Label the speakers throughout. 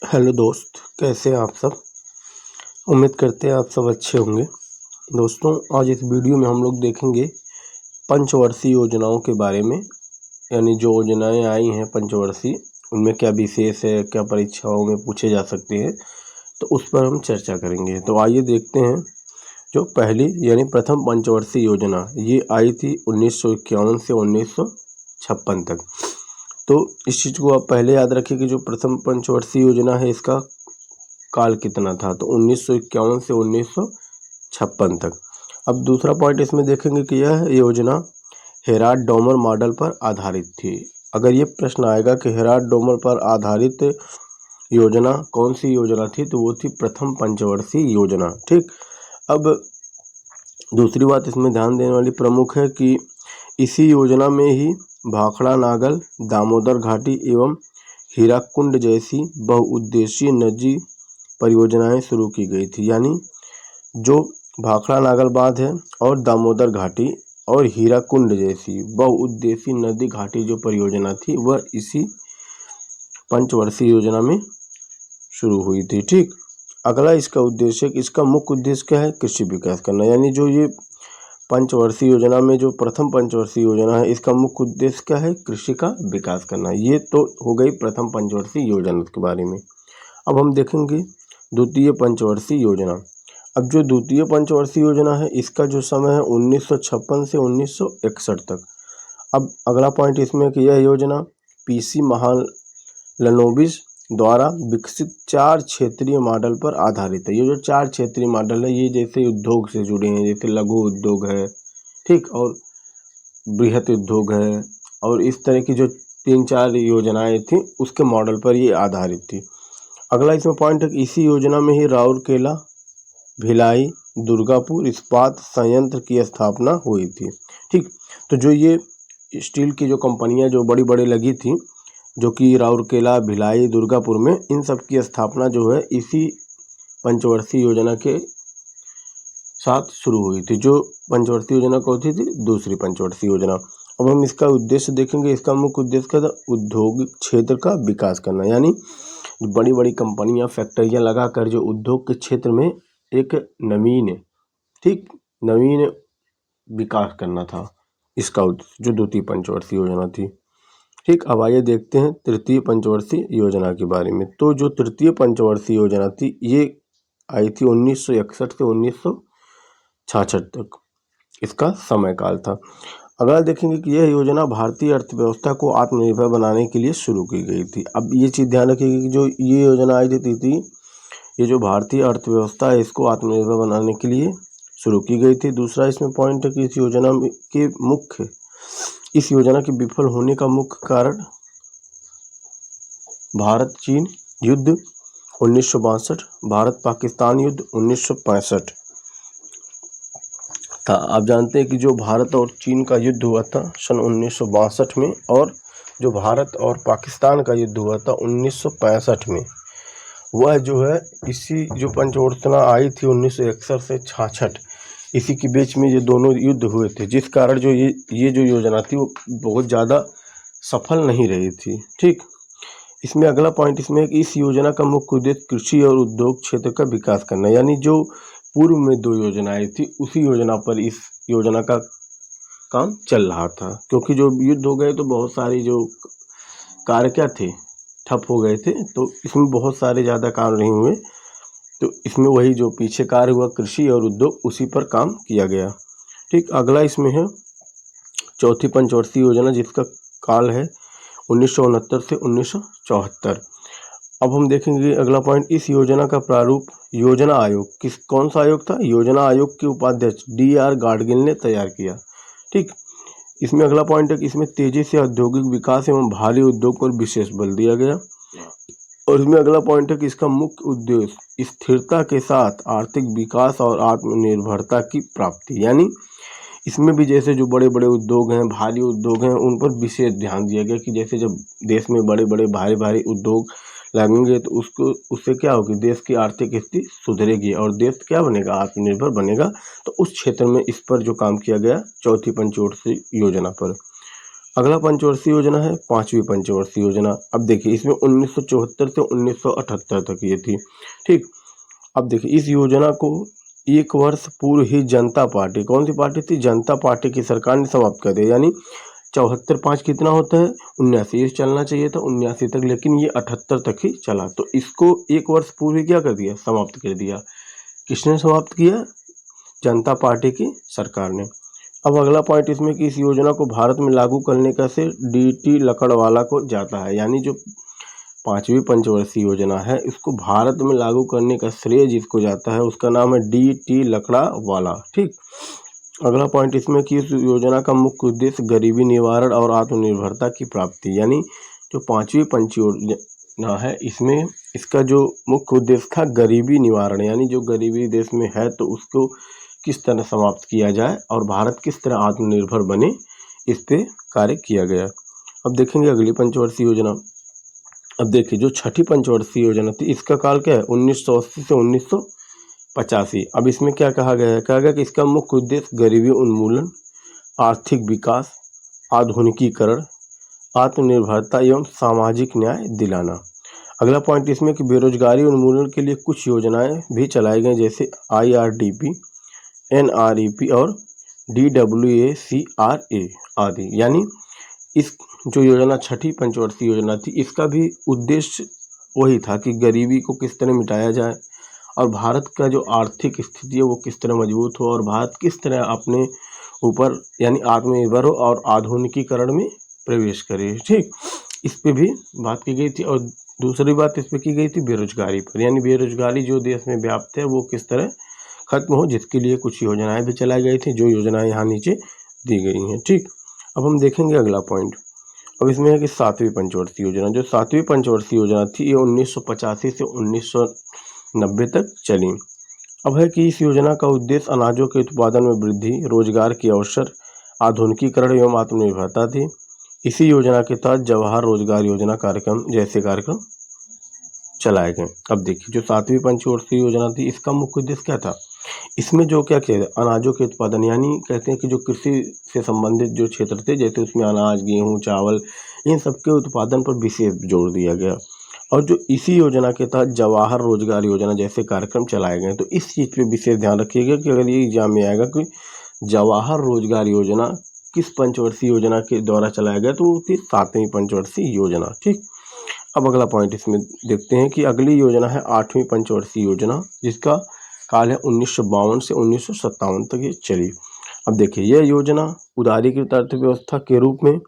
Speaker 1: Hello दोस्त, कैसे हैं आप सब। उम्मीद करते हैं आप सब अच्छे होंगे। दोस्तों, आज इस वीडियो में हम लोग देखेंगे पंचवर्षीय योजनाओं के बारे में, यानी जो योजनाएं आई हैं पंचवर्षीय, उनमें क्या विशेष है, क्या परीक्षाओं में पूछे जा सकते हैं, तो उस पर हम चर्चा करेंगे। तो आइए देखते हैं। जो पहली यानी प्रथम पंचवर्षीय योजना ये आई थी 1951 से 1956 तक। तो इस चीज़ को आप पहले याद रखिए कि जो प्रथम पंचवर्षीय योजना है इसका काल कितना था, तो 1951 से 1956 तक। अब दूसरा पॉइंट इसमें देखेंगे कि यह योजना हेराल्ड डोमर मॉडल पर आधारित थी। अगर ये प्रश्न आएगा कि हेराल्ड डोमर पर आधारित योजना कौन सी योजना थी, तो वो थी प्रथम पंचवर्षीय योजना। ठीक। अब दूसरी बात इसमें ध्यान देने वाली प्रमुख है कि इसी योजना में ही भाखड़ा नागल, दामोदर घाटी एवं हीराकुंड जैसी बहुउद्देशीय नदी परियोजनाएं शुरू की गई थी। यानी जो भाखड़ा नागल बांध है और दामोदर घाटी और हीराकुंड जैसी बहुउद्देशीय नदी घाटी जो परियोजना थी वह इसी पंचवर्षीय योजना में शुरू हुई थी। ठीक। अगला इसका उद्देश्य, इसका मुख्य उद्देश्य क्या है, कृषि विकास करना। यानी जो ये पंचवर्षीय योजना में जो प्रथम पंचवर्षीय योजना है इसका मुख्य उद्देश्य क्या है, कृषि का विकास करना। ये तो हो गई प्रथम पंचवर्षीय योजना के बारे में। अब हम देखेंगे द्वितीय पंचवर्षीय योजना। अब जो द्वितीय पंचवर्षीय योजना है इसका जो समय है 1956 से 1961 तक। अब अगला पॉइंट इसमें कि यह योजना पीसी महालनोबिस द्वारा विकसित 4 क्षेत्रीय मॉडल पर आधारित है। ये जो 4 क्षेत्रीय मॉडल है ये जैसे उद्योग से जुड़े हैं, जैसे लघु उद्योग है, ठीक, और बृहत उद्योग है, और इस तरह की जो 3-4 योजनाएं थी उसके मॉडल पर ये आधारित थी। अगला इसमें पॉइंट है कि इसी योजना में ही राउरकेला, भिलाई, दुर्गापुर इस्पात संयंत्र की स्थापना हुई थी। ठीक। तो जो ये स्टील की जो कंपनियां जो बड़ी बड़ी लगी थी, जो कि राउरकेला, भिलाई, दुर्गापुर में, इन सब की स्थापना जो है इसी पंचवर्षीय योजना के साथ शुरू हुई थी। जो पंचवर्षीय योजना कौन सी थी, दूसरी पंचवर्षीय योजना। अब हम इसका उद्देश्य देखेंगे। इसका मुख्य उद्देश्य क्या था, औद्योगिक क्षेत्र का विकास करना। यानी बड़ी बड़ी कंपनियां, फैक्ट्रियां लगाकर जो उद्योग के क्षेत्र में एक नवीन विकास करना था, इसका जो द्वितीय पंचवर्षीय योजना थी। ठीक। अब आइए देखते हैं तृतीय पंचवर्षीय योजना के बारे में। तो जो तृतीय पंचवर्षीय योजना थी ये आई थी 1961 से 1966 तक, इसका समय काल था। अगला देखेंगे कि यह योजना भारतीय अर्थव्यवस्था को आत्मनिर्भर बनाने के लिए शुरू की गई थी। अब ये चीज़ ध्यान रखिएगा कि जो ये योजना आई थी ये जो भारतीय अर्थव्यवस्था है इसको आत्मनिर्भर बनाने के लिए शुरू की गई थी। दूसरा इसमें पॉइंट है कि इस योजना के विफल होने का मुख्य कारण भारत चीन युद्ध 1962, भारत पाकिस्तान युद्ध 1965 था। आप जानते हैं कि जो भारत और चीन का युद्ध हुआ था सन 1962 में, और जो भारत और पाकिस्तान का युद्ध हुआ था 1965 में, वह जो है इसी जो पंचवर्षीय आई थी 1961 से 66, इसी के बीच में ये दोनों युद्ध हुए थे, जिस कारण जो ये जो योजना थी वो बहुत ज़्यादा सफल नहीं रही थी। ठीक। इसमें अगला पॉइंट इसमें है कि इस योजना का मुख्य उद्देश्य कृषि और उद्योग क्षेत्र का विकास करना। यानी जो पूर्व में 2 योजनाएं थी उसी योजना पर इस योजना का काम चल रहा था, क्योंकि जो युद्ध हो गए तो बहुत सारी जो कार्य क्या थे, ठप हो गए थे, तो इसमें बहुत सारे ज़्यादा काम नहीं हुए। तो इसमें वही जो पीछे कार्य हुआ कृषि और उद्योग, उसी पर काम किया गया। ठीक। अगला इसमें है चौथी पंचवर्षीय योजना, जिसका काल है 1969 से 1974। अब हम देखेंगे अगला पॉइंट, इस योजना का प्रारूप योजना आयोग कौन सा आयोग था, योजना आयोग के उपाध्यक्ष DR गाडगिल ने तैयार किया। ठीक। इसमें अगला पॉइंट है कि इसमें तेजी से औद्योगिक विकास एवं भारी उद्योग पर विशेष बल दिया गया। और इसमें अगला पॉइंट है कि इसका मुख्य उद्देश्य स्थिरता के साथ आर्थिक विकास और आत्मनिर्भरता की प्राप्ति। यानी इसमें भी जैसे जो बड़े बड़े उद्योग हैं, भारी उद्योग हैं, उन पर विशेष ध्यान दिया गया कि जैसे जब देश में बड़े बड़े भारी उद्योग लगेंगे तो उससे क्या होगी, देश की आर्थिक स्थिति सुधरेगी और देश क्या बनेगा, आत्मनिर्भर बनेगा। तो उस क्षेत्र में इस पर जो काम किया गया चौथी पंचवर्षीय योजना पर। अगला पंचवर्षीय योजना है पांचवी पंचवर्षीय योजना। अब देखिए इसमें 1974 से 1978 तक ये थी। ठीक, अब देखिए इस योजना को एक वर्ष पूर्व ही जनता पार्टी, कौन सी पार्टी थी, जनता पार्टी की सरकार ने समाप्त कर दिया। यानी 74/5 कितना होता है, 79, ये चलना चाहिए था 79 तक, लेकिन ये 78 तक ही चला। तो इसको एक वर्ष पूर्व ही क्या कर दिया, समाप्त कर दिया। किसने समाप्त किया, जनता पार्टी की सरकार ने। अब अगला पॉइंट इसमें कि इस योजना को भारत में लागू करने का श्रेय डी.टी. लकड़वाला को जाता है। यानी जो पांचवी पंचवर्षीय योजना है इसको भारत में लागू करने का श्रेय जिसको जाता है उसका नाम है डी.टी. लकड़वाला। ठीक, अगला पॉइंट इसमें कि इस योजना का मुख्य उद्देश्य गरीबी निवारण और आत्मनिर्भरता की प्राप्ति। यानी जो पांचवी पंच योजना है इसमें इसका जो मुख्य उद्देश्य था गरीबी निवारण, यानी जो गरीबी देश में है तो उसको किस तरह समाप्त किया जाए और भारत किस तरह आत्मनिर्भर बने, इस पे कार्य किया गया। अब देखेंगे अगली पंचवर्षीय योजना। अब देखिए जो छठी पंचवर्षीय योजना थी इसका काल क्या है, 1980 से 1985। अब इसमें क्या कहा गया है, कहा गया कि इसका मुख्य उद्देश्य गरीबी उन्मूलन, आर्थिक विकास, आधुनिकीकरण, आत्मनिर्भरता एवं सामाजिक न्याय दिलाना। अगला पॉइंट इसमें कि बेरोजगारी उन्मूलन के लिए कुछ योजनाएं भी चलाई गई जैसे IRDP, NREP और DWACRA आदि। यानी इस जो योजना छठी पंचवर्षीय योजना थी इसका भी उद्देश्य वही था कि गरीबी को किस तरह मिटाया जाए और भारत का जो आर्थिक स्थिति है वो किस तरह मजबूत हो और भारत किस तरह अपने ऊपर यानी आत्मनिर्भर हो और आधुनिकीकरण में प्रवेश करे। ठीक, इस पे भी बात की गई थी। और दूसरी बात इस पे की गई थी बेरोजगारी पर, यानी बेरोजगारी जो देश में व्याप्त है वो किस तरह खत्म हो, जिसके लिए कुछ योजनाएं भी चलाई गई थी, जो योजनाएं यहाँ नीचे दी गई हैं। ठीक, अब हम देखेंगे अगला पॉइंट। अब इसमें है कि सातवीं पंचवर्षीय योजना। जो सातवीं पंचवर्षीय योजना थी ये 1985 से 1990 तक चली। अब है कि इस योजना का उद्देश्य अनाजों के उत्पादन में वृद्धि, रोजगार के अवसर, आधुनिकीकरण एवं आत्मनिर्भरता थी। इसी योजना के तहत जवाहर रोजगार योजना कार्यक्रम जैसे कार्यक्रम चलाए गए। अब देखिए जो सातवीं पंचवर्षीय योजना थी इसका मुख्य उद्देश्य क्या था, इसमें जो क्या किया अनाजों के उत्पादन, यानी कहते हैं कि जो कृषि से संबंधित जो क्षेत्र थे जैसे उसमें अनाज, गेहूं, चावल, इन सब के उत्पादन पर विशेष जोर दिया गया। और जो इसी योजना के तहत जवाहर रोजगार योजना जैसे कार्यक्रम चलाए गए। तो इस चीज़ पे विशेष ध्यान रखिएगा कि अगर ये एग्जाम में आएगा कि जवाहर रोजगार योजना किस पंचवर्षीय योजना के द्वारा चलाया गया, तो वो थी सातवीं पंचवर्षीय योजना। ठीक, अब अगला पॉइंट इसमें देखते हैं कि अगली योजना है आठवीं पंचवर्षीय योजना, जिसका काल है 1952 से 1957 तक ये चली। अब देखिए यह योजना उदारीकृत अर्थव्यवस्था के रूप में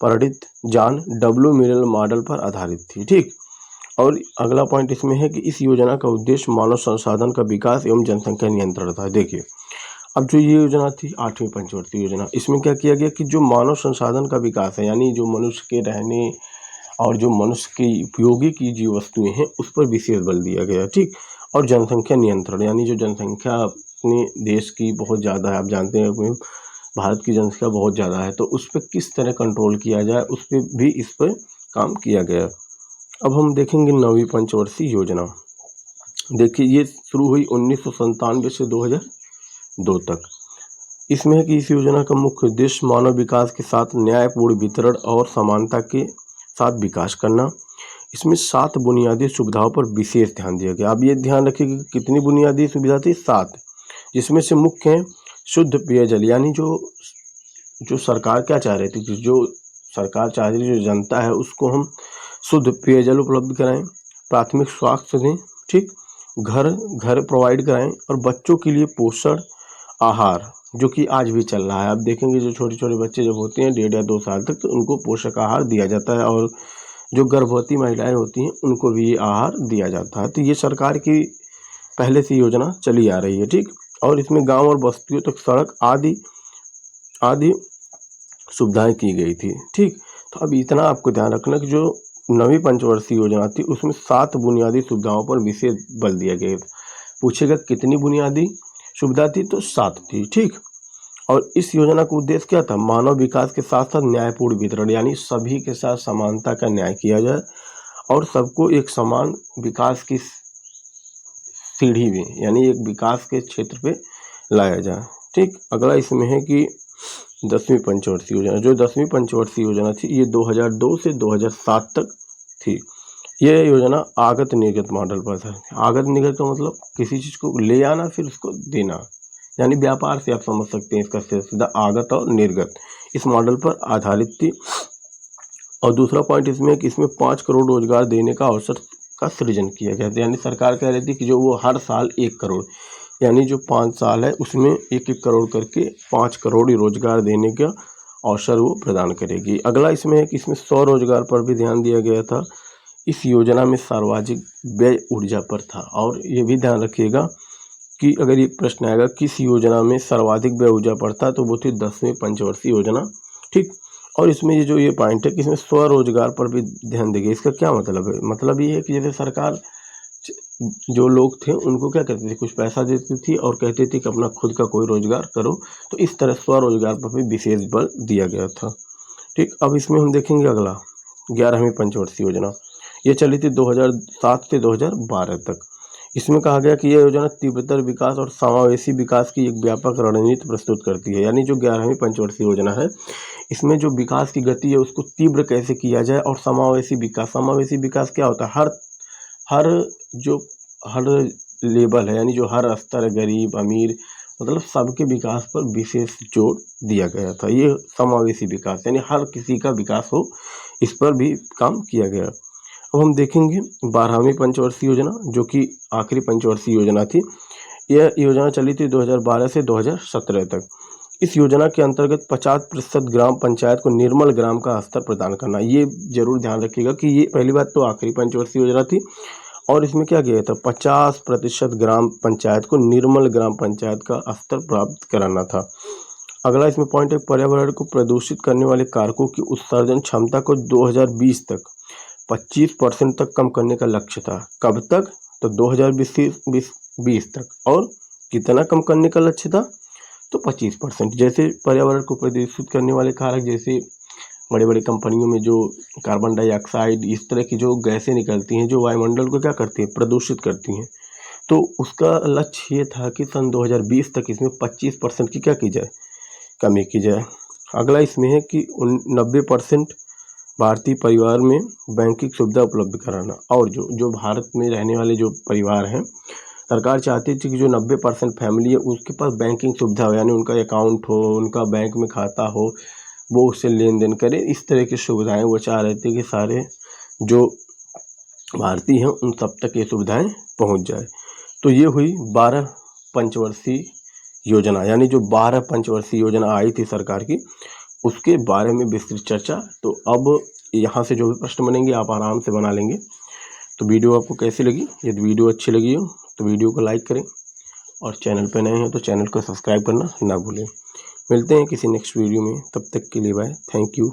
Speaker 1: परिणित जॉन डब्ल्यू मिलर मॉडल पर आधारित थी। ठीक, और अगला पॉइंट इसमें है कि इस योजना का उद्देश्य मानव संसाधन का विकास एवं जनसंख्या नियंत्रण था। देखिए अब जो ये योजना थी आठवीं पंचवर्षीय योजना, इसमें क्या किया गया कि जो मानव संसाधन का विकास है, यानी जो मनुष्य के रहने और जो मनुष्य की उपयोगी की जो वस्तुएं हैं उस पर विशेष बल दिया गया। ठीक, और जनसंख्या नियंत्रण, यानी जो जनसंख्या अपने देश की बहुत ज़्यादा है, आप जानते हैं भारत की जनसंख्या बहुत ज़्यादा है, तो उस पर किस तरह कंट्रोल किया जाए उस पर भी इस पर काम किया गया। अब हम देखेंगे नवीं पंचवर्षीय योजना। देखिए ये शुरू हुई 1997 से 2002 तक। इसमें है कि इस योजना का मुख्य उद्देश्य मानव विकास के साथ न्यायपूर्ण वितरण और समानता के साथ विकास करना। इसमें 7 बुनियादी सुविधाओं पर विशेष ध्यान दिया गया। अब ये ध्यान रखिए कि कितनी बुनियादी सुविधा थी, 7, जिसमें से मुख्य है शुद्ध पेयजल, यानी जो सरकार क्या चाह रही थी कि जो सरकार चाह रही जो जनता है उसको हम शुद्ध पेयजल उपलब्ध कराएं, प्राथमिक स्वास्थ्य दें, ठीक, घर प्रोवाइड कराएं और बच्चों के लिए पोषण आहार, जो कि आज भी चल रहा है। आप देखेंगे जो छोटे छोटे बच्चे जब होते हैं 1.5 या 2 साल तक, तो उनको पोषक आहार दिया जाता है और जो गर्भवती महिलाएं होती हैं उनको भी ये आहार दिया जाता है। तो ये सरकार की पहले से योजना चली आ रही है। ठीक, और इसमें गांव और बस्तियों तक सड़क आदि सुविधाएं की गई थी। ठीक, तो अब इतना आपको ध्यान रखना कि जो नवीं पंचवर्षीय योजना थी उसमें 7 बुनियादी सुविधाओं पर विशेष बल दिया गया। पूछेगा कितनी बुनियादी सुविधा थी, तो 7 थी। ठीक, और इस योजना का उद्देश्य क्या था, मानव विकास के साथ साथ न्यायपूर्ण वितरण, यानी सभी के साथ समानता का न्याय किया जाए और सबको एक समान विकास की सीढ़ी में, यानी एक विकास के क्षेत्र पे लाया जाए। ठीक, अगला इसमें है कि 10वीं पंचवर्षीय योजना। जो 10वीं पंचवर्षीय योजना थी ये 2002 से 2007 तक थी। यह योजना आगत निर्गत मॉडल पर था। आगत निर्गत का मतलब किसी चीज़ को ले आना फिर उसको देना, यानी व्यापार से आप समझ सकते हैं इसका सीधा आगत और निर्गत इस मॉडल पर आधारित थी। और दूसरा पॉइंट इसमें है कि इसमें 5 करोड़ रोजगार देने का अवसर का सृजन किया गया था। यानी सरकार कह रही थी कि जो वो हर साल 1 करोड़, यानी जो 5 साल है उसमें 1-1 करोड़ करके 5 करोड़ रोजगार देने का अवसर वो प्रदान करेगी। अगला इसमें है कि इसमें स्वरोजगार पर भी ध्यान दिया गया था। इस योजना में सर्वाधिक व्यय ऊर्जा पर था। और ये भी ध्यान रखिएगा कि अगर ये प्रश्न आएगा किस योजना में सर्वाधिक व्यय ऊर्जा पर था, तो वो थी 10वीं पंचवर्षीय योजना। ठीक। और इसमें ये जो ये पॉइंट है कि इसमें स्वरोजगार पर भी ध्यान देंगे। इसका क्या मतलब है? मतलब ये है कि जैसे सरकार जो लोग थे उनको क्या करती थी, कुछ पैसा देती थी और कहती थी कि अपना खुद का कोई रोजगार करो। तो इस तरह स्वरोजगार पर भी विशेष बल दिया गया था। ठीक। अब इसमें हम देखेंगे अगला 11वीं पंचवर्षीय योजना। ये चली थी 2007 से 2012 तक। इसमें कहा गया कि यह योजना तीव्रतर विकास और समावेशी विकास की एक व्यापक रणनीति प्रस्तुत करती है। यानी जो 11वीं पंचवर्षीय योजना है इसमें जो विकास की गति है उसको तीव्र कैसे किया जाए, और समावेशी विकास क्या होता है? हर लेवल है, यानी जो हर स्तर है, गरीब अमीर मतलब सबके विकास पर विशेष जोर दिया गया था। ये समावेशी विकास यानी हर किसी का विकास हो, इस पर भी काम किया गया। अब हम देखेंगे 12वीं पंचवर्षीय योजना, जो कि आखिरी पंचवर्षीय योजना थी। यह योजना चली थी 2012 से 2017 तक। इस योजना के अंतर्गत 50% ग्राम पंचायत को निर्मल ग्राम का स्तर प्रदान करना। ये जरूर ध्यान रखिएगा कि ये पहली बात तो आखिरी पंचवर्षीय योजना थी, और इसमें क्या किया था, 50% ग्राम पंचायत को निर्मल ग्राम पंचायत का स्तर प्राप्त कराना था। अगला इसमें पॉइंट है, पर्यावरण को प्रदूषित करने वाले कारकों की उत्सर्जन क्षमता को 2020 तक 25% तक कम करने का लक्ष्य था। कब तक? तो 2020 तक। और कितना कम करने का लक्ष्य था? तो 25%। जैसे पर्यावरण को प्रदूषित करने वाले कारक, जैसे बड़े बड़े कंपनियों में जो कार्बन डाइऑक्साइड इस तरह की जो गैसें निकलती हैं, जो वायुमंडल को क्या करती हैं, प्रदूषित करती हैं। तो उसका लक्ष्य ये था कि सन 2020 तक इसमें 25% की क्या की जाए, कमी की जाए। अगला इसमें है कि 90% भारतीय परिवार में बैंकिंग सुविधा उपलब्ध कराना। और जो भारत में रहने वाले जो परिवार हैं, सरकार चाहती थी कि जो 90% फैमिली है उसके पास बैंकिंग सुविधा हो, यानी उनका अकाउंट हो, उनका बैंक में खाता हो, वो उससे लेन देन करे। इस तरह की सुविधाएं वो चाह रहे थे कि सारे जो भारतीय हैं उन सब तक ये सुविधाएं पहुंच जाए। तो ये हुई 12 पंचवर्षीय योजना, यानी जो 12 पंचवर्षीय योजना आई थी सरकार की, उसके बारे में विस्तृत चर्चा। तो अब यहाँ से जो भी प्रश्न बनेंगे आप आराम से बना लेंगे। तो वीडियो आपको कैसी लगी? यदि वीडियो अच्छी लगी हो तो वीडियो को लाइक करें, और चैनल पर नए हैं तो चैनल को सब्सक्राइब करना ना भूलें। मिलते हैं किसी नेक्स्ट वीडियो में, तब तक के लिए बाय। Thank you.